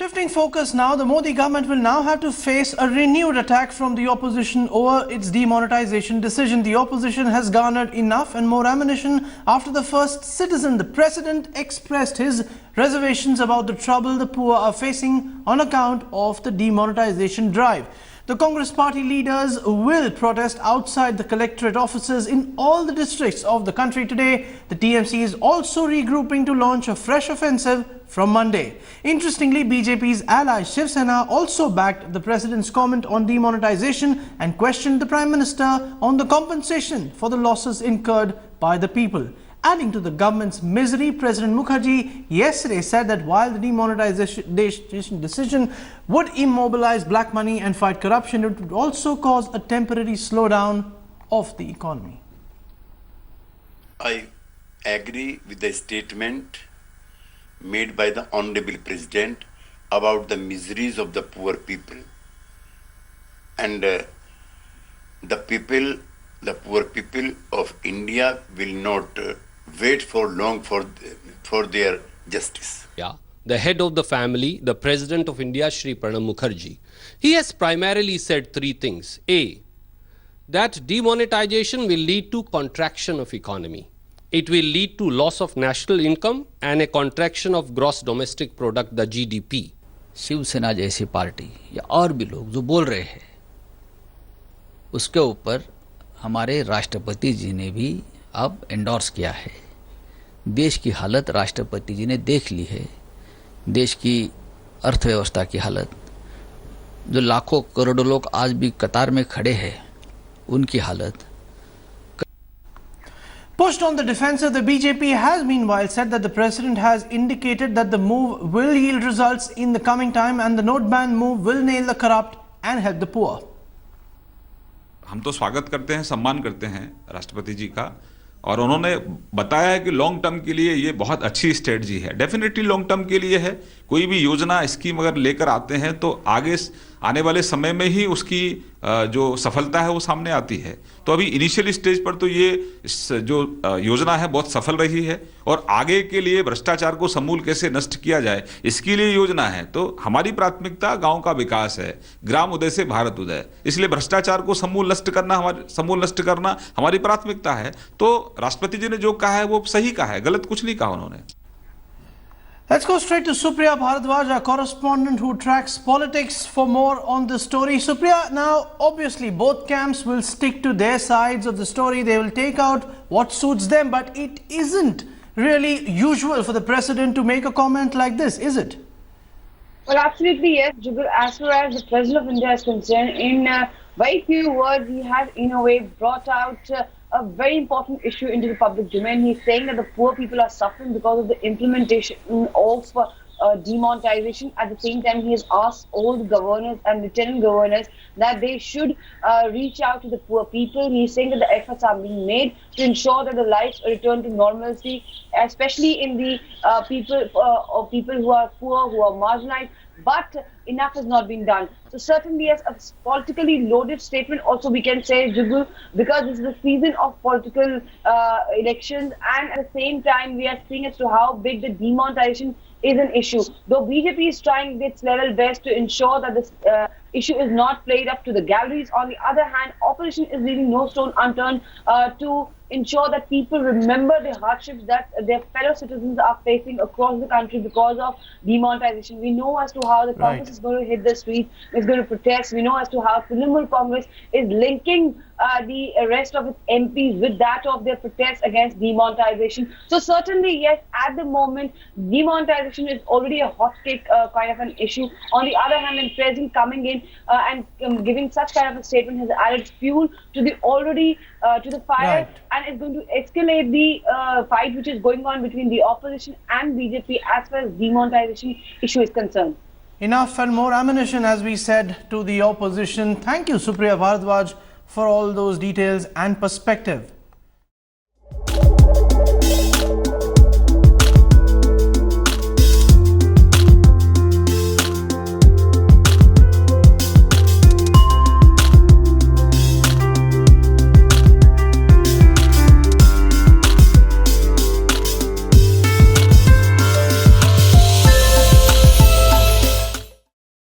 Shifting focus now, the Modi government will now have to face a renewed attack from the opposition over its demonetization decision. The opposition has garnered enough and more ammunition after the first citizen, the president, expressed his reservations about the trouble the poor are facing on account of the demonetization drive. The Congress party leaders will protest outside the collectorate offices in all the districts of the country today. The TMC is also regrouping to launch a fresh offensive from Monday. Interestingly, BJP's ally Shiv Sena also backed the president's comment on demonetization and questioned the Prime Minister on the compensation for the losses incurred by the people. Adding to the government's misery, President Mukherjee yesterday said that while the demonetization decision would immobilize black money and fight corruption, it would also cause a temporary slowdown of the economy. I agree with the statement made by the Honorable President about the miseries of the poor people. And the poor people of India will not wait for long for their justice. Yeah, the head of the family, the President of India, Shri Pranab Mukherjee, he has primarily said three things. A, that demonetization will lead to contraction of economy. It will lead to loss of national income and a contraction of gross domestic product, the GDP. Shiv Sena जैसी party या और भी लोग जो बोल रहे हैं, उसके ऊपर हमारे राष्ट्रपति जी ने भी अब एंडोर्स किया है। देश की हालत राष्ट्रपति जी ने देख ली है। देश की अर्थव्यवस्था की हालत, जो लाखों करोड़ों लोग आज भी कतार में खड़े हैं, उनकी हालत। Pushed on the defensive, the BJP has meanwhile said that the president has indicated that the move will yield results in the coming time and the note ban move will nail the corrupt and help the poor. हम तो स्वागत करते हैं, सम्मान करते हैं राष्ट्रपति जी का, और उन्होंने बताया है कि लॉन्ग टर्म के लिए ये बहुत अच्छी स्ट्रेटजी है। डेफिनेटली लॉन्ग टर्म के लिए है। कोई भी योजना स्कीम अगर लेकर आते हैं तो आगे आने वाले समय में ही उसकी जो सफलता है वो सामने आती है। तो अभी इनिशियल स्टेज पर तो ये जो योजना है बहुत सफल रही है, और आगे के लिए भ्रष्टाचार को समूल कैसे नष्ट किया जाए इसके लिए योजना है। तो हमारी प्राथमिकता गांव का विकास है, ग्राम उदय से भारत उदय, इसलिए भ्रष्टाचार को समूल नष्ट करना हमारी प्राथमिकता है। तो राष्ट्रपति जी ने जो कहा है वो सही कहा है, गलत कुछ नहीं कहा उन्होंने। Let's go straight to Supriya Bharadwaj, our correspondent who tracks politics, for more on the story. Supriya, now obviously both camps will stick to their sides of the story. They will take out what suits them, but it isn't really usual for the president to make a comment like this, is it? Well, absolutely yes, Jugal. As far as the President of India is concerned, in very few words, he has in a way brought out a very important issue into the public domain. He's saying that the poor people are suffering because of the implementation of demonetization. At the same time, he has asked all the governors and lieutenant governors that they should reach out to the poor people. He's saying that the efforts are being made to ensure that the lives return to normalcy, especially in the people who are poor, who are marginalized. But enough has not been done. So certainly, as a politically loaded statement, also we can say, Jugal, because this is the season of political elections, and at the same time, we are seeing as to how big the demonetization is an issue. Though BJP is trying its level best to ensure that this issue is not played up to the galleries, on the other hand, opposition is leaving no stone unturned to ensure that people remember the hardships that their fellow citizens are facing across the country because of demonetization. We know as to how the Congress is going to hit the streets, is going to protest. We know as to how Trinamool Congress is linking the rest of its MPs with that of their protests against demonetization. So certainly, yes, at the moment, demonetization is already a hot cake kind of an issue. On the other hand, the president coming in and giving such kind of a statement has added fuel to the already to the fire, and is going to escalate the fight which is going on between the opposition and BJP as far as demonetization issue is concerned. Enough and more ammunition, as we said, to the opposition. Thank you, Supriya Bharadwaj, for all those details and perspective.